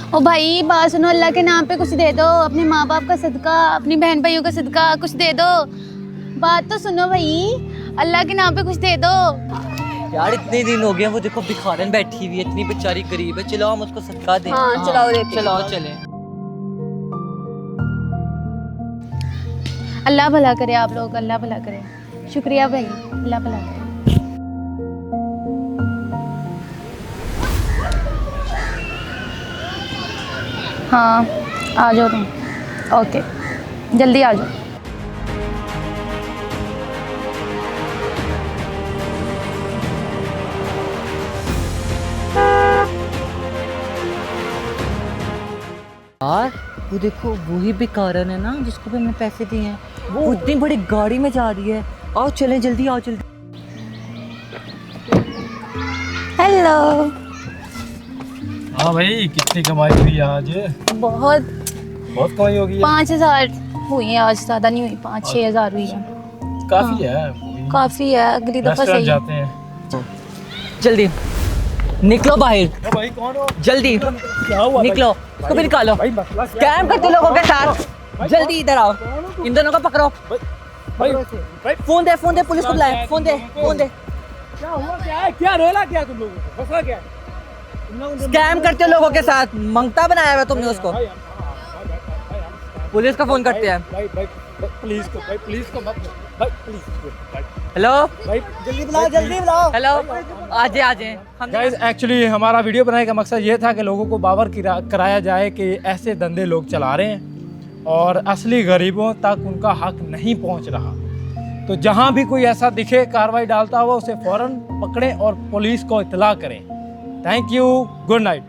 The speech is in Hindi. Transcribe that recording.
ओ भाई बात सुनो, अल्लाह के नाम पे कुछ दे दो, अपने माँ बाप का सदका, अपनी बहन भाइयों का सदका कुछ दे दो। बात तो सुनो भाई, अल्लाह के नाम पे कुछ दे दो। यार इतने दिन हो गए, वो देखो भिखारन बैठी हुई है, इतनी बेचारी गरीब है। चलो हम उसको सदका दें। हाँ चलाओ देते। चलाओ चलें। अल्लाह भला करे आप लोग, अल्लाह भला करे। शुक्रिया भाई, अल्लाह भला करे। हाँ आ जाओ तुम, ओके जल्दी आ जाओ। यार वो देखो, वही भिखारन है ना जिसको भी हमने पैसे दिए हैं, वो इतनी बड़ी गाड़ी में जा रही है। आओ चलें, जल्दी आओ जल्दी। हेलो। हाँ भाई, कितनी कमाई हुई आज? बहुत बहुत कमाई होगी। 5,000 हुई है आज, ज़्यादा नहीं हुई, 5-6 हज़ार हुई है। काफी है। काफ़ी है, अगली दफ़ा रेस्टोरेंट सही। जाते हैं। जल्दी निकलो बाहर, भाई कौन हो? जल्दी क्या हुआ? निकलो, उसको भी निकालो। भाई मसला क्या? स्कैम करते लोगों के साथ। जल्दी इधर आओ, इन दोनों को पकड़ो। भाई भाई फोन दे, फोन दे, पुलिस को बुलाए। फोन दे, फोन दे। क्या हुआ? क्या है? क्या रोला? क्या तुम लोगों को? मसला क्या है? स्कैम करते लोगों के साथ, मंगता बनाया हुआ तुमने उसको। पुलिस का फोन करते हैं। भाई भाई प्लीज को, भाई प्लीज को मत, भाई प्लीज भाई, हेलो भाई जल्दी बुलाओ, जल्दी बुलाओ। हेलो, आजे आजे। गाइस एक्चुअली हमारा वीडियो बनाने का मकसद ये था कि लोगों को बावर कराया जाए कि ऐसे धंधे लोग चला रहे हैं और असली गरीबों तक उनका हक नहीं पहुंच रहा। तो जहां भी कोई ऐसा दिखे कार्रवाई डालता हुआ, उसे फौरन पकड़ें और पुलिस को इत्तला करें। Thank you, good night.